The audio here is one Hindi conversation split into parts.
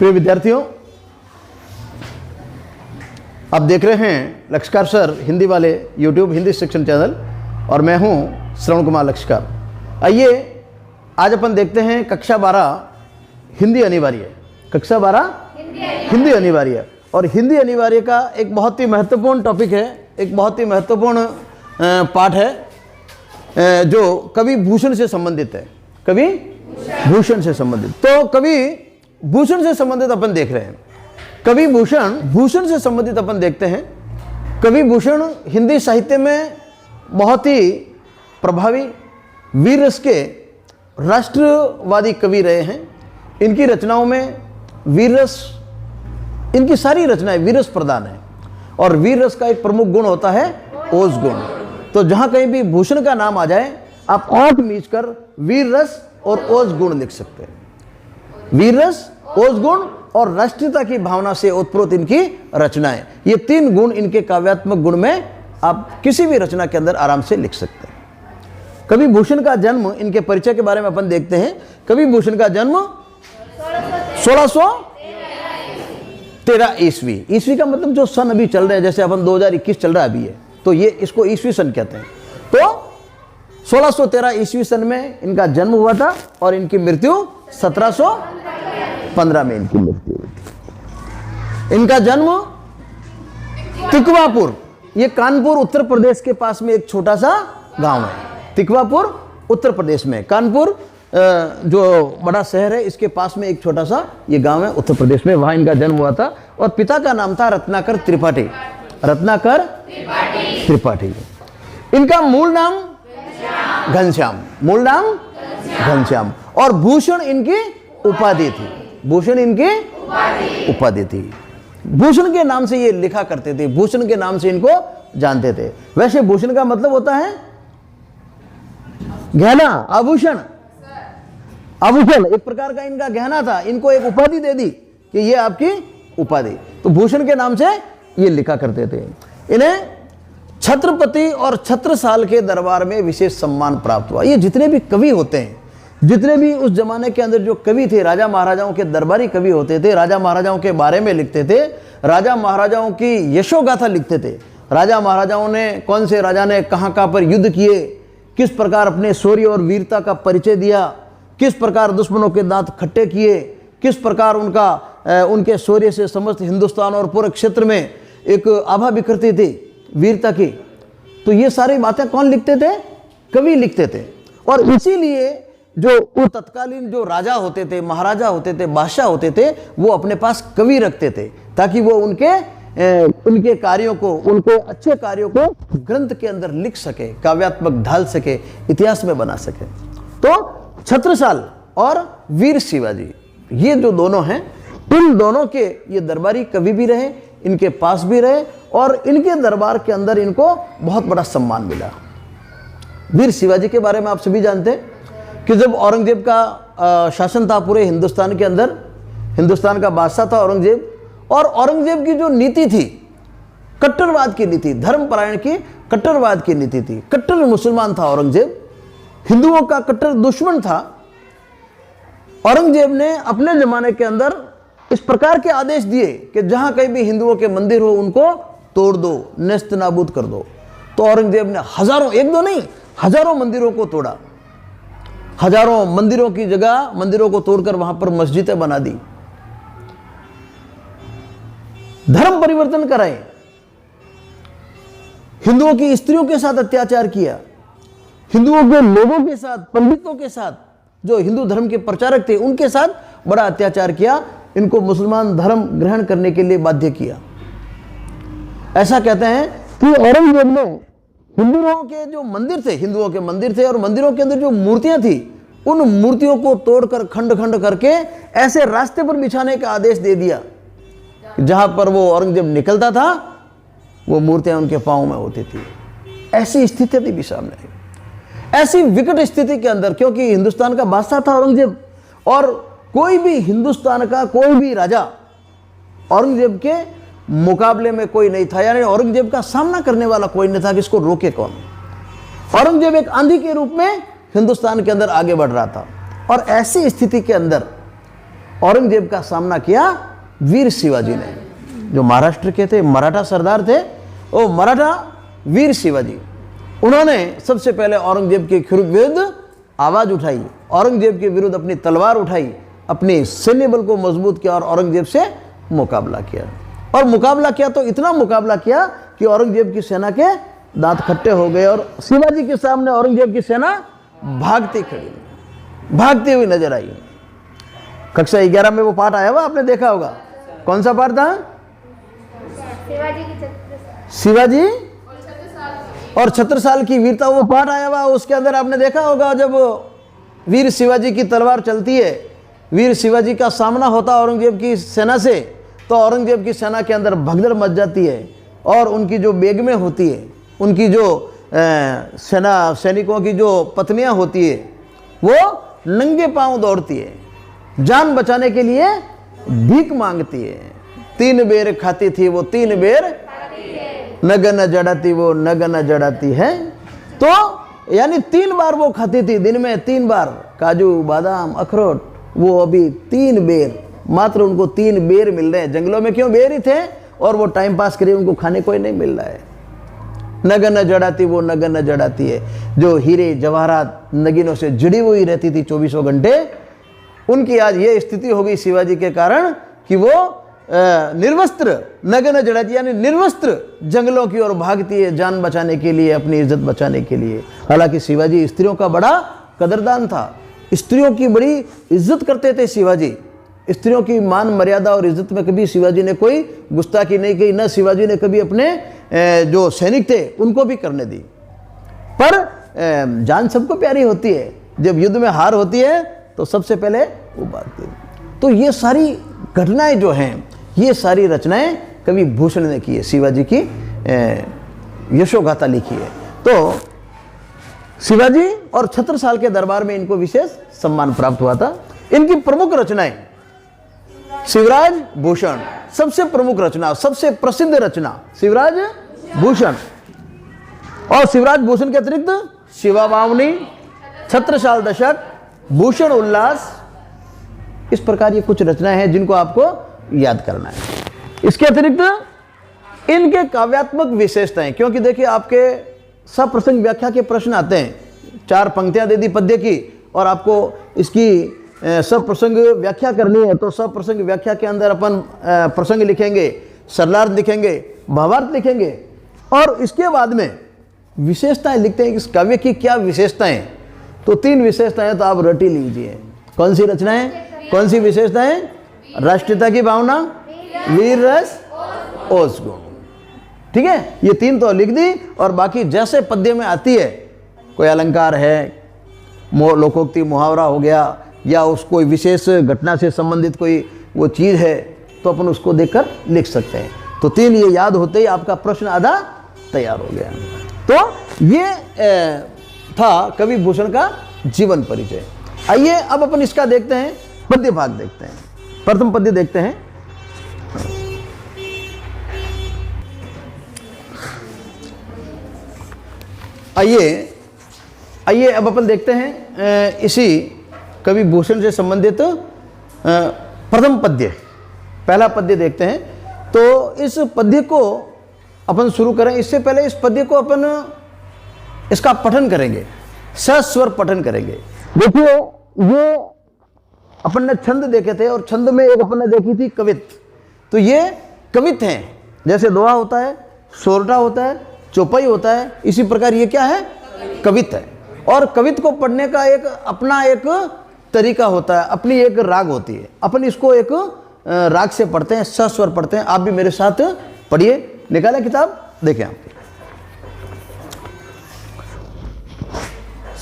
प्रिय विद्यार्थियों, आप देख रहे हैं लक्ष्यकार सर हिंदी वाले YouTube हिंदी शिक्षण चैनल और मैं हूं श्रवण कुमार लक्ष्यकार। आइए आज अपन देखते हैं कक्षा 12 हिंदी अनिवार्य। कक्षा 12 हिंदी अनिवार्य और हिंदी अनिवार्य का एक बहुत ही महत्वपूर्ण टॉपिक है, एक बहुत ही महत्वपूर्ण पाठ है जो कवि भूषण से संबंधित है। कवि भूषण से संबंधित, तो कवि भूषण से संबंधित अपन देख रहे हैं। कवि भूषण से संबंधित अपन देखते हैं। कवि भूषण हिंदी साहित्य में बहुत ही प्रभावी वीर रस के राष्ट्रवादी कवि रहे हैं। इनकी रचनाओं में वीर रस, इनकी सारी रचनाएं वीर रस प्रधान है और वीर रस का एक प्रमुख गुण होता है ओज गुण। तो जहां कहीं भी भूषण का नाम आ जाए आप आंख मीच कर वीर रस और ओज गुण लिख सकते हैं। वीर रस, ओज गुण और राष्ट्रीयता की भावना से उत्प्रोत इनकी रचनाएं, ये तीन गुण इनके काव्यात्मक गुण में आप किसी भी रचना के अंदर आराम से लिख सकते हैं। कवि भूषण का जन्म, इनके परिचय के बारे में अपन देखते हैं। कवि भूषण का जन्म 1613 ईस्वी। ईस्वी का मतलब जो सन अभी चल रहा है, जैसे अपन 2021 चल रहा है अभी है, तो ये इसको ईस्वी सन कहते हैं। तो 1613 ईस्वी सन में इनका जन्म हुआ था और इनकी मृत्यु 1715 में इनकी मृत्यु हुई थी। इनका जन्म तिकवापुर, ये कानपुर उत्तर प्रदेश के पास में एक छोटा सा गांव है। तिकवापुर उत्तर प्रदेश में, कानपुर जो बड़ा शहर है इसके पास में एक छोटा सा ये गांव है उत्तर प्रदेश में, वहां इनका जन्म हुआ था। और पिता का नाम था रत्नाकर त्रिपाठी। रत्नाकर त्रिपाठी। इनका मूल नाम घनश्याम, मूल नाम घनश्याम। और भूषण इनकी उपाधि थी। भूषण इनकी उपाधि थी। भूषण के नाम से ये लिखा करते थे, भूषण के नाम से इनको जानते थे। वैसे भूषण का मतलब होता है गहना, आभूषण। आभूषण एक प्रकार का इनका गहना था, इनको एक उपाधि दे दी कि ये आपकी उपाधि, तो भूषण के नाम से ये लिखा करते थे। इन्हें छत्रपति और छत्रसाल के दरबार में विशेष सम्मान प्राप्त हुआ। ये जितने भी कवि होते हैं, जितने भी उस जमाने के अंदर जो कवि थे, राजा महाराजाओं के दरबारी कवि होते थे, राजा महाराजाओं के बारे में लिखते थे, राजा महाराजाओं की यशोगाथा लिखते थे। राजा महाराजाओं ने, कौन से राजा ने कहाँ कहाँ पर युद्ध किए, किस प्रकार अपने शौर्य और वीरता का परिचय दिया, किस प्रकार दुश्मनों के दांत खट्टे किए, किस प्रकार उनके शौर्य से समस्त हिंदुस्तान और पूरे क्षेत्र में एक आभा बिखरती थी वीरता की। तो ये सारी बातें कौन लिखते थे? कवि लिखते थे। और इसीलिए जो तत्कालीन जो राजा होते थे, महाराजा होते थे, बादशाह होते थे, वो अपने पास कवि रखते थे ताकि वो उनके कार्यों को, उनके अच्छे कार्यों को ग्रंथ के अंदर लिख सके, काव्यात्मक ढाल सके, इतिहास में बना सके। तो छत्रसाल और वीर शिवाजी, ये जो दोनों हैं, इन दोनों के ये दरबारी कवि भी रहे, इनके पास भी रहे और इनके दरबार के अंदर इनको बहुत बड़ा सम्मान मिला। वीर शिवाजी के बारे में आप सभी जानते हैं कि जब औरंगजेब का शासन था पूरे हिंदुस्तान के अंदर, हिंदुस्तान का बादशाह था औरंगजेब, और औरंगजेब की जो नीति थी, कट्टरवाद की नीति, धर्मपरायण की कट्टरवाद की नीति थी। कट्टर मुसलमान था औरंगजेब, हिंदुओं का कट्टर दुश्मन था। औरंगजेब ने अपने जमाने के अंदर इस प्रकार के आदेश दिए कि जहां कहीं भी हिंदुओं के मंदिर हो उनको तोड़ दो, नेस्त नाबूद कर दो। तो औरंगजेब ने हजारों, एक दो नहीं, हजारों मंदिरों को तोड़ा। हजारों मंदिरों की जगह मंदिरों को तोड़कर वहां पर मस्जिदें बना दी, धर्म परिवर्तन कराए, हिंदुओं की स्त्रियों के साथ अत्याचार किया, हिंदुओं के लोगों के साथ, पंडितों के साथ, जो हिंदू धर्म के प्रचारक थे उनके साथ बड़ा अत्याचार किया, इनको मुसलमान धर्म ग्रहण करने के लिए बाध्य किया। ऐसा कहते हैं कि औरंगजेब ने हिंदुओं के जो मंदिर थे, हिंदुओं के मंदिर थे और मंदिरों के अंदर जो मूर्तियां थी, उन मूर्तियों को तोड़कर खंड खंड करके ऐसे रास्ते पर बिछाने का आदेश दे दिया जहां पर वो औरंगजेब निकलता था वो मूर्तियां उनके पांव में होती थी। ऐसी स्थिति थी भी सामने, ऐसी विकट स्थिति के अंदर, क्योंकि हिंदुस्तान का बादशाह था औरंगजेब और कोई भी हिंदुस्तान का कोई भी राजा औरंगजेब के मुकाबले में कोई नहीं था, यानी औरंगजेब का सामना करने वाला कोई नहीं था कि इसको रोके कौन। औरंगजेब एक आंधी के रूप में हिंदुस्तान के अंदर आगे बढ़ रहा था और ऐसी स्थिति के अंदर औरंगजेब का सामना किया वीर शिवाजी ने। जो महाराष्ट्र के थे, मराठा सरदार थे, वो मराठा वीर शिवाजी, उन्होंने सबसे पहले औरंगजेब के विरुद्ध आवाज उठाई, औरंगजेब के विरुद्ध अपनी तलवार उठाई, अपने सैन्य बल को मजबूत किया और औरंगजेब से मुकाबला किया। और मुकाबला किया तो इतना मुकाबला किया कि औरंगजेब की सेना के दांत खट्टे हो गए और शिवाजी के सामने औरंगजेब की सेना भागती हुई नजर आई। कक्षा 11 में वो पाठ आया हुआ, आपने देखा होगा। कौन सा पाठ था? शिवाजी और 76 साल की वीरता, वो पाठ आया हुआ। उसके अंदर आपने देखा होगा, जब वीर शिवाजी की तलवार चलती है, वीर शिवाजी का सामना होता औरंगजेब की सेना से, तो औरंगजेब की सेना के अंदर भगदड़ मच जाती है और उनकी जो बेगमें होती है, उनकी जो सैनिकों की जो पत्नियां होती है, वो नंगे पांव दौड़ती है, जान बचाने के लिए भीख मांगती है। 3 बेर खाती थी वो 3 बेर, नग न जड़ाती वो नग न जड़ाती है। तो यानी 3 बार वो खाती थी, दिन में 3 बार काजू बादाम अखरोट, वो अभी 3 बेर, मात्र उनको 3 बेर मिल रहे हैं। जंगलों में क्यों बेर ही थे, और वो टाइम पास करिए, उनको खाने कोई नहीं मिल रहा है। नग न जड़ाती वो नग न जड़ाती है। जो हीरे जवाहरात नगीनों से जुड़ी हुई रहती थी 24 घंटे, उनकी आज ये स्थिति हो गई शिवाजी के कारण कि वो निर्वस्त्र, नग न जड़ाती यानी निर्वस्त्र जंगलों की ओर भागती है, जान बचाने के लिए, अपनी इज्जत बचाने के लिए। हालांकि शिवाजी स्त्रियों का बड़ा कदरदान था, स्त्रियों की बड़ी इज्जत करते थे शिवाजी। स्त्रियों की मान मर्यादा और इज्जत में कभी शिवाजी ने कोई गुस्ताखी नहीं की, न शिवाजी ने कभी अपने जो सैनिक थे उनको भी करने दी। पर जान सबको प्यारी होती है, जब युद्ध में हार होती है तो सबसे पहले वो भागती है। तो ये सारी घटनाएं जो हैं, ये सारी रचनाएं कवि भूषण ने की है, शिवाजी की यशोगाथा लिखी है। तो शिवाजी और 76 साल के दरबार में इनको विशेष सम्मान प्राप्त हुआ था। इनकी प्रमुख रचनाएं, शिवराज भूषण सबसे प्रमुख रचना, सबसे प्रसिद्ध रचना शिवराज भूषण। और शिवराज भूषण के अतिरिक्त शिवा बावनी, छत्रसाल दशक, भूषण उल्लास, इस प्रकार ये कुछ रचनाएं हैं जिनको आपको याद करना है। इसके अतिरिक्त इनके काव्यात्मक विशेषताएं, क्योंकि देखिए आपके सप्रसंग व्याख्या के प्रश्न आते हैं। 4 पंक्तियां दे दी पद्य की और आपको इसकी सप्रसंग व्याख्या करनी है, तो सप्रसंग व्याख्या के अंदर अपन प्रसंग लिखेंगे, सरलार्थ लिखेंगे, भावार्थ लिखेंगे और इसके बाद में विशेषताएं लिखते हैं कि इस काव्य की क्या विशेषताएं। तो 3 विशेषताएं तो आप रट ही लीजिए। कौन सी रचनाएं, कौन सी विशेषताएं? राष्ट्रीयता की भावना, वीर रस, ओज गुण। ठीक है, ये 3 तो लिख दी और बाकी जैसे पद्य में आती है, कोई अलंकार है, लोकोक्ति मुहावरा हो गया, या उस कोई विशेष घटना से संबंधित कोई वो चीज़ है, तो अपन उसको देखकर लिख सकते हैं। तो 3 ये याद होते ही आपका प्रश्न आधा तैयार हो गया। तो ये था कवि भूषण का जीवन परिचय। आइए अब अपन इसका देखते हैं, पद्य भाग देखते हैं। प्रथम पद्य देखते हैं। आइए अब अपन देखते हैं इसी कवि भूषण से संबंधित प्रथम पद्य, पहला पद्य देखते हैं। तो इस पद्य को अपन शुरू करें, इससे पहले इस पद्य को अपन इसका पठन करेंगे, सस्वर पठन करेंगे। देखिए ये अपन ने छंद देखे थे और छंद में एक अपन ने देखी थी कवित। तो ये कवित हैं, जैसे दोहा होता है, सोरठा होता है, चौपाई होता है, इसी प्रकार ये क्या है? कवित है। और कवित को पढ़ने का एक अपना एक तरीका होता है, अपनी एक राग होती है। अपन इसको एक राग से पढ़ते हैं, सस्वर पढ़ते हैं। आप भी मेरे साथ पढ़िए, निकाले किताब, देखें आप।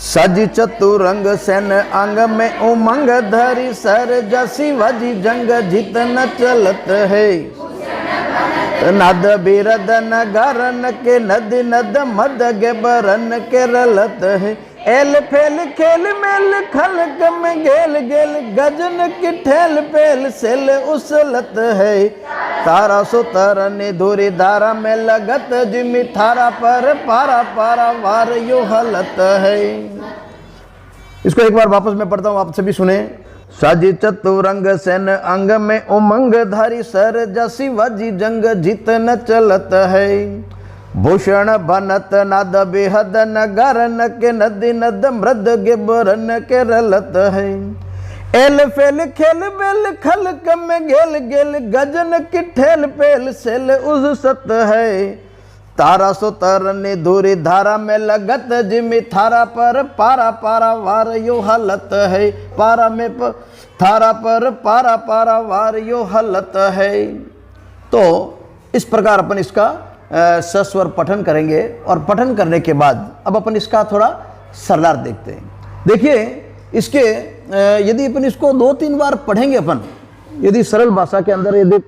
सज चतुरंग सेन अंग में उमंग धरी सर जसी वजी जंग जीत न चलत है। नद बिरद नगरन के नद नद मद गे बरन के रलत है। एल फेल खेल मेल खलक में गेल गेल गजन की ठेल पेल सेल उसलत है। तारा सुतरनी धुरी धारा में लगत जिमी थारा पर पारा पारा वार यो हलत है। इसको एक बार वापस मैं पढ़ता हूँ, आप सभी सुने। साजी चतुरंग सेन अंग में उमंग धारी सरजा शिवाजी जंग जीत न चलत है। भूषण बनत नाद बेहद नगारन के नदी नद मृद गिबरन के रलत है। एल फेल खेल बेल खल कम गेल गेल गजन की ठेल पेल सेल उज सत है। तारा सो तरने दूरी धारा में लगत जिमी थारा पर पारा पारा वार यो हालत है। पारा में थारा पर पारा पारा वार यो हालत है। तो इस प्रकार अपन इसका सस्वर पठन करेंगे और पठन करने के बाद अब अपन इसका थोड़ा सरदार देखते हैं। देखिए इसके यदि अपन इसको 2-3 बार पढ़ेंगे अपन, यदि सरल भाषा के अंदर यदि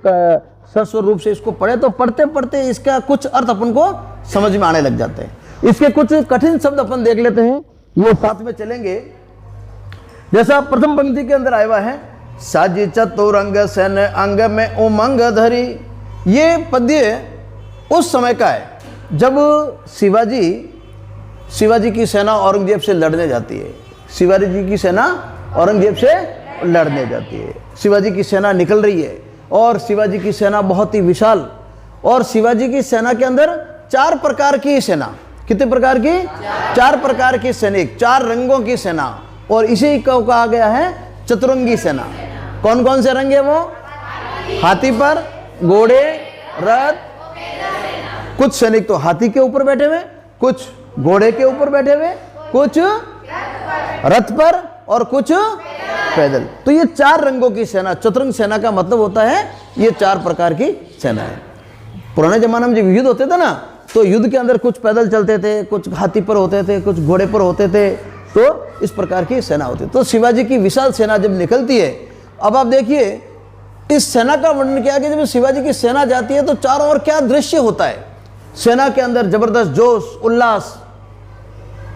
सस्वर रूप से इसको पढ़े तो पढ़ते पढ़ते इसका कुछ अर्थ अपन को समझ में आने लग जाते हैं। इसके कुछ कठिन शब्द अपन देख लेते हैं, ये साथ में चलेंगे। जैसा प्रथम पंक्ति के अंदर आया हुआ है, साजी चतुरंग सेन अंग में उमंग धरी। ये पद्य उस समय का है जब शिवाजी की सेना औरंगजेब से लड़ने जाती है। शिवाजी जी की सेना औरंगजेब से लड़ने जाती है। शिवाजी की सेना निकल रही है और शिवाजी की सेना बहुत ही विशाल, और शिवाजी की सेना के अंदर 4 प्रकार की सेना, कितने प्रकार की? 4 प्रकार की सैनिक, 4 रंगों की सेना, और इसी को कहा गया है चतुरंगी सेना। कौन कौन से रंग है वो? हाथी पर, घोड़े, रथ। कुछ सैनिक तो हाथी के ऊपर बैठे हुए, कुछ घोड़े के ऊपर बैठे हुए, कुछ रथ पर और कुछ पैदल। तो ये 4 रंगों की सेना, चतुरंग सेना का मतलब होता है ये 4 प्रकार की सेना है। पुराने जमाने में जब युद्ध होते थे ना, तो युद्ध के अंदर कुछ पैदल चलते थे, कुछ हाथी पर होते थे, कुछ घोड़े पर होते थे, तो इस प्रकार की सेना होती है। तो शिवाजी की विशाल सेना जब निकलती है, अब आप देखिए इस सेना का वर्णन किया कि जब शिवाजी की सेना जाती है तो चारों ओर क्या दृश्य होता है। सेना के अंदर जबरदस्त जोश, उल्लास,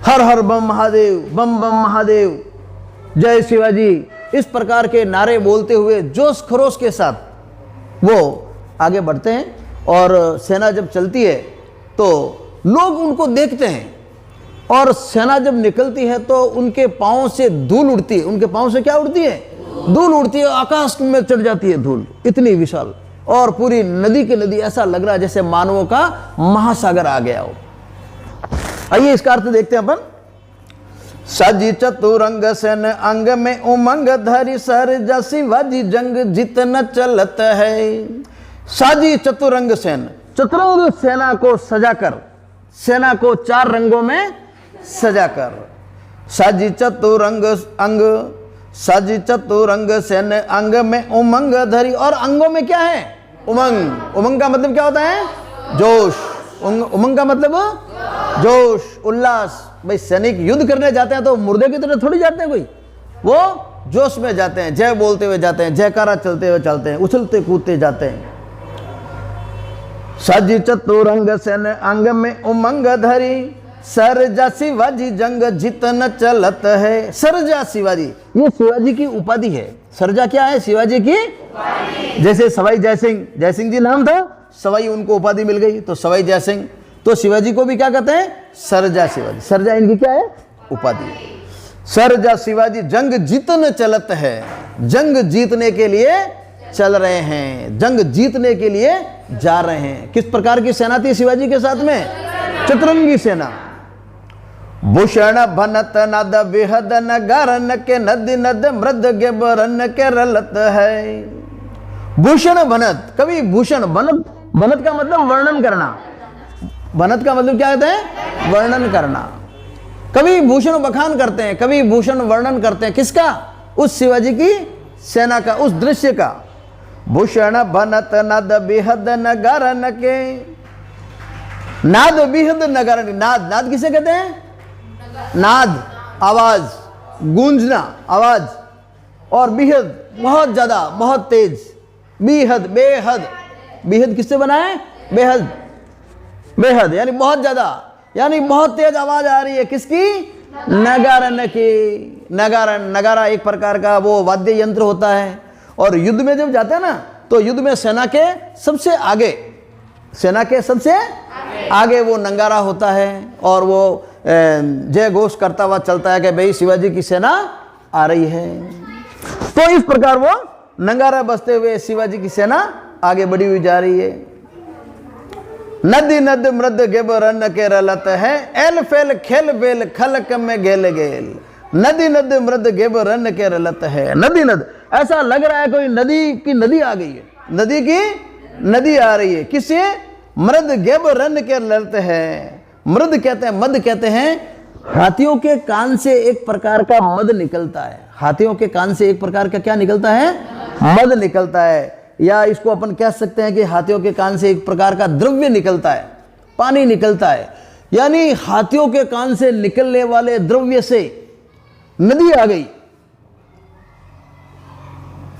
हर हर बम महादेव, बम बम महादेव, जय शिवाजी, इस प्रकार के नारे बोलते हुए जोश खरोश के साथ वो आगे बढ़ते हैं। और सेना जब चलती है तो लोग उनको देखते हैं, और सेना जब निकलती है तो उनके पांव से धूल उड़ती है। उनके पांव से क्या उड़ती है? धूल उड़ती है, आकाश में चढ़ जाती है धूल, इतनी विशाल, और पूरी नदी की नदी ऐसा लग रहा है जैसे मानवों का महासागर आ गया हो। आइए इसका अर्थ देखते हैं अपन। साजी चतुरंग सेन अंग में उमंग धरी सरजा शिवाजी जंग जीत न चलत है। साजी चतुरंग सेन, चतुरंग सेना को सजाकर, सेना को 4 रंगों में सजाकर। साजी चतुरंग अंग, साजी चतुरंग सेन अंग में उमंग धरी। और अंगों में क्या है? उमंग। उमंग का मतलब क्या होता है? जोश। उमंग का मतलब जोश, उल्लास। भाई सैनिक युद्ध करने जाते हैं तो मुर्दे की तरह थोड़ी जाते हैं कोई, वो जोश में जाते हैं, जय बोलते हुए जाते हैं, जयकारा चलते हुए चलते हैं, उछलते कूदते जाते हैं। साजी चतुरंग सेन अंग में उमंग धरी, सरजा शिवाजी जंग जीत न चलत है। सरजा शिवाजी, ये शिवाजी की उपाधि है। सरजा क्या है? शिवाजी की उपाधि। जैसे सवाई जयसिंह, जयसिंह जी नाम था, सवाई उनको उपाधि मिल गई तो सवाई जयसिंह। तो शिवाजी को भी क्या कहते हैं? सरजा शिवाजी। सरजा इनकी क्या है? उपाधि। सरजा शिवाजी जंग जीतने चलत है, जंग जीतने के लिए चल रहे हैं, जंग जीतने के लिए जा रहे हैं। किस प्रकार की सेना थी शिवाजी के साथ में? चतुरंगी सेना। भूषण बनत नद बेहद नगारन के नदी नद मृद गेबरन के रलत है। भूषण बनत, कभी भूषण, बनत, बनत का मतलब वर्णन करना। बनत का मतलब क्या कहते हैं? वर्णन करना। कभी भूषण बखान करते हैं, कभी भूषण वर्णन करते हैं। किसका? उस शिवाजी की सेना का, उस दृश्य का। भूषण बनत नद बेहद नगारन के, नाद बेहद नगारन। नाद, नाद किसे कहते हैं? नाद, आवाज, गूंजना, आवाज। और बेहद, बहुत ज्यादा, बहुत तेज। बेहद, बेहद, बेहद किससे बना है? बेहद, बेहद यानी बहुत ज्यादा, यानी बहुत तेज आवाज आ रही है। किसकी? नगारन की। नगारन, नगारा एक प्रकार का वो वाद्य यंत्र होता है। और युद्ध में जब जाते हैं ना, तो युद्ध में सेना के सबसे आगे, सेना के सबसे आगे वो नगारा होता है, और वो जय घोष करता हुआ चलता है कि भाई शिवाजी की सेना आ रही है। तो इस प्रकार वो नंगारा बजते हुए शिवाजी की सेना आगे बढ़ी हुई जा रही है। नदी नद मृद गेब रन के रलत है, एल फेल खेल बेल खलक में गेल गेल। नदी नद मृद गेब रन के रलत है, नदी नद, ऐसा लग रहा है कोई नदी की नदी आ गई है, नदी की नदी आ रही है। किससे? मृद गेब रन के रलत है। मृद कहते हैं, मद कहते हैं, हाथियों के कान से एक प्रकार का मद निकलता है। हाथियों के कान से एक प्रकार का क्या निकलता है? मद निकलता है। या इसको अपन कह सकते हैं कि हाथियों के कान से एक प्रकार का द्रव्य निकलता है, पानी निकलता है। यानी हाथियों के कान से निकलने वाले द्रव्य से नदी आ गई।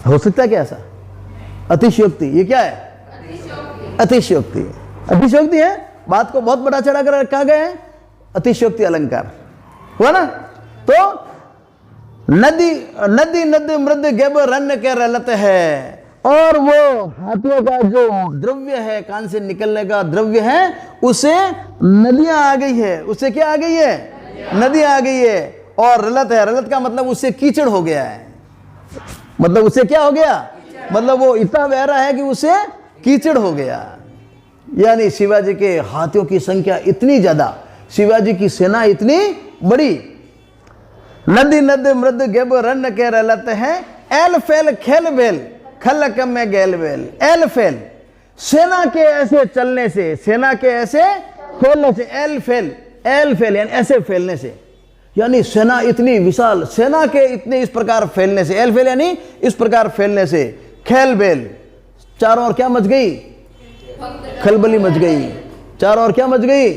हो सकता है क्या ऐसा? अतिशयोक्ति। ये क्या है? अतिशयोक्ति। अतिशयोक्ति है, बात को बहुत बड़ा चढ़ा कर रखा गया है, अतिशयोक्ति अलंकार हुआ ना। तो नदी नदी नद मृद गेब रन के रलत है, और वो हाथियों का जो द्रव्य है, कान से निकलने का द्रव्य है, उसे नदियां आ गई है। उससे क्या आ गई है? नदी आ गई है। और रलत है, रलत का मतलब उससे कीचड़ हो गया है। मतलब उससे क्या हो गया? मतलब वो इतना बहरा है कि उससे कीचड़ हो गया। यानी शिवाजी के हाथियों की संख्या इतनी ज्यादा, शिवाजी की सेना इतनी बड़ी। नदी नद मृद गेब रन के रलत है, एल फेल खेल बेल खलक में गेल बेल। एल फेल, सेना के ऐसे चलने से, सेना के ऐसे फैलने से। एल फेल, एल फेल यानी ऐसे फैलने से, यानी सेना इतनी विशाल, सेना के इतने इस प्रकार फैलने से। एल फेल यानी इस प्रकार फैलने से। खेल बेल, चारों ओर क्या मच गई? खलबली मच गई। चारों ओर क्या मच गई?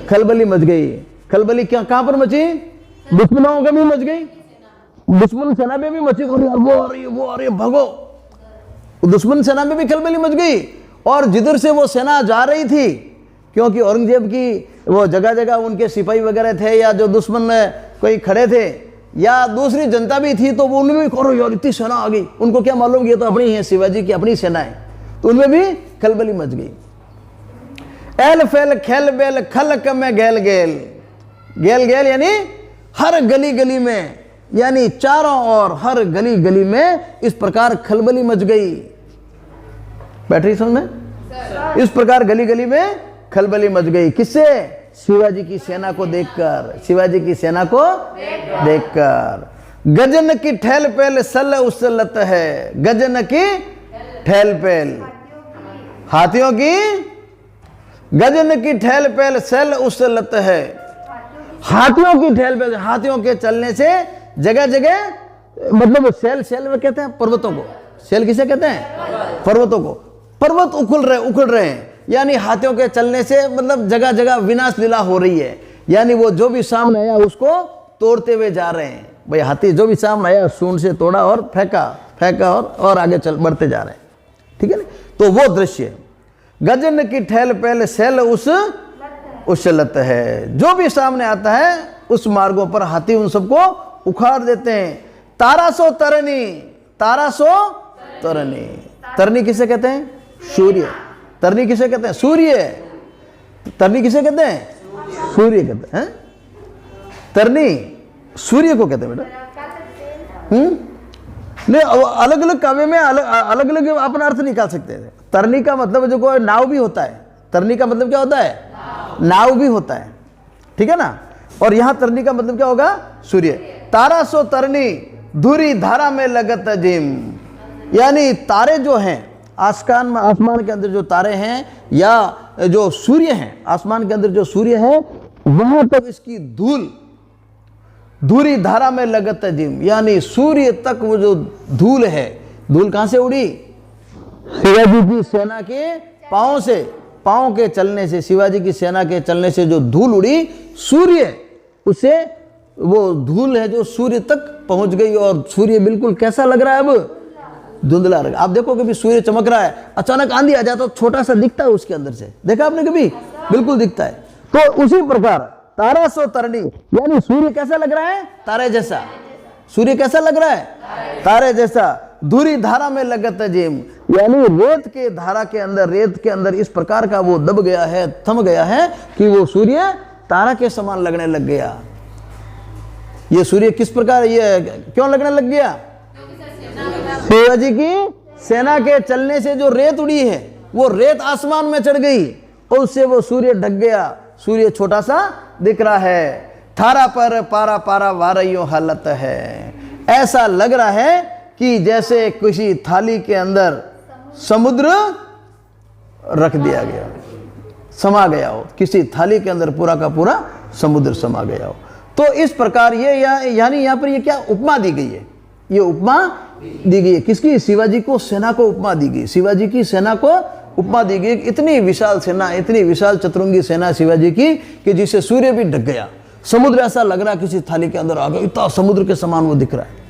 खलबली मच गई। खलबली क्या कहां पर मची? दुश्मनों के भी मच गई, दुश्मन सेना में भी मची। वो आ रही है, वो आ रही है, भागो। दुश्मन सेना में भी खलबली मच गई। और जिधर से वो सेना जा रही थी, क्योंकि औरंगजेब की वो जगह जगह उनके सिपाही वगैरह थे, या जो दुश्मन कोई खड़े थे, या दूसरी जनता भी थी, तो वो उनमें भी करो यार इतनी सेना आ गई। उनको क्या मालूम, ये तो अपनी है, शिवाजी की अपनी सेना है, तो उनमें भी खलबली मच गई। एल फेल खेल बेल खलक में गेल गेल। गेल गेल यानी हर गली गली में, यानी चारों ओर हर गली गली में इस प्रकार खलबली मच गई। बैटरी समझ में? इस प्रकार गली गली में खलबली मच गई। किससे? शिवाजी की सेना को देखकर, शिवाजी की सेना को देखकर। गजन की ठेल पेल सल उसलत है। गजन की ठेल पेल, हाथियों की गजन की ठेल पेल सल उसलत है। हाथियों की ठेल पेल, हाथियों के चलने से जगह जगह, मतलब सेल, सेल में कहते हैं पर्वतों को। सेल किसे कहते हैं? पर्वतों को। पर्वत उखड़ रहे हैं, यानी हाथियों के चलने से मतलब जगह जगह विनाश लीला हो रही है। यानी वो जो भी सामने आया उसको तोड़ते हुए जा रहे हैं। भाई हाथी जो भी सामने आया सूंड से तोड़ा और फेंका और आगे चल बढ़ते जा रहे हैं। ठीक है ना? तो वो दृश्य, गजन की ठेल पेल सेल उसलत है। जो भी सामने आता है उस मार्गों पर हाथी उन सबको उखाड़ देते हैं। तारासो तरनी, तारासो तरनी। तरनी किसे कहते हैं? सूर्य। तरनी किसे कहते हैं? सूर्य। तरनी किसे कहते हैं? सूर्य कहते हैं। तरनी सूर्य को कहते हैं बेटा। नहीं, अलग अलग काव्य में अलग अलग अपना अर्थ निकाल सकते हैं। तरनी का मतलब जो कोई नाव भी होता है। तरनी का मतलब क्या होता है? नाव भी होता है। ठीक है ना? और यहां तरनी का मतलब क्या होगा? सूर्य। तारा सो तरनी धुरी धारा में लगत जिम। यानी तारे जो हैं आसमान के अंदर, जो तारे हैं या जो सूर्य हैं आसमान के अंदर, जो सूर्य है वहां तक इसकी धूल धुरी धारा में लगत जिम। यानी सूर्य तक वो जो धूल है, धूल कहां से उड़ी? शिवाजी की सेना के पांव से, पांव के चलने से, शिवाजी की सेना के चलने से जो धूल उड़ी, सूर्य उसे, वो धूल है जो सूर्य तक पहुंच गई। और सूर्य बिल्कुल कैसा लग रहा है? अब धुंधला लग रहा है। आप देखो कभी सूर्य चमक रहा है, अचानक आंधी आ जाता है, छोटा सा दिखता है उसके अंदर से, देखा आपने कभी? बिल्कुल दिखता है। तो उसी प्रकार तारा सो तरनी, यानी सूर्य कैसा लग रहा है? तारे जैसा। सूर्य कैसा लग रहा है? तारे जैसा। धुरी धारा में लगत जिम, यानी रेत के धारा के अंदर, रेत के अंदर इस प्रकार का वो दब गया है, थम गया है कि वो सूर्य तारा के समान लगने लग गया। ये सूर्य किस प्रकार, ये क्यों लगने लग गया? शिवाजी की सेना के चलने से जो रेत उड़ी है वो रेत आसमान में चढ़ गई और उससे वो सूर्य ढक गया। सूर्य छोटा सा दिख रहा है। थारा पर पारा पारा वारयो हालत है। ऐसा लग रहा है कि जैसे किसी थाली के अंदर समुद्र रख दिया गया, समा गया हो, किसी थाली के अंदर पूरा का पूरा समुद्र समा गया हो। तो इस प्रकार ये यानी यहाँ पर ये क्या उपमा दी गई है, ये उपमा दी गई है। किसकी? शिवाजी को सेना को उपमा दी गई। शिवाजी की सेना को उपमा दी गई। इतनी विशाल सेना, इतनी विशाल चतुरंगी सेना शिवाजी की कि जिसे सूर्य भी ढक गया। समुद्र ऐसा लग रहा है किसी थाली के अंदर आ गया, इतना समुद्र के समान वो दिख रहा है।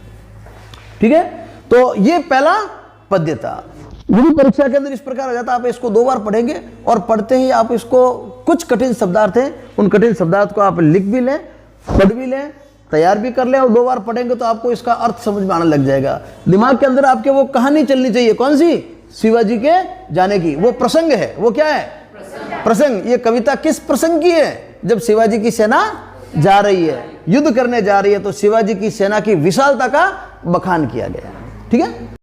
ठीक है, तो ये पहला पद्य था। यदि परीक्षा के अंदर इस प्रकार आ जाता, आप इसको 2 बार पढ़ेंगे और पढ़ते ही आप इसको कुछ कठिन शब्दार्थ हैं, उन कठिन शब्दार्थ को आप लिख भी लें, पढ़ भी लें, तैयार भी कर लें और 2 बार पढ़ेंगे तो आपको इसका अर्थ समझ में आने लग जाएगा। दिमाग के अंदर आपके वो कहानी चलनी चाहिए। कौन सी? शिवाजी के जाने की। वो प्रसंग है। वो क्या है? प्रसंग। ये कविता किस प्रसंग की है? जब शिवाजी की सेना जा रही है, युद्ध करने जा रही है, तो शिवाजी की सेना की विशालता का बखान किया गया। ठीक है।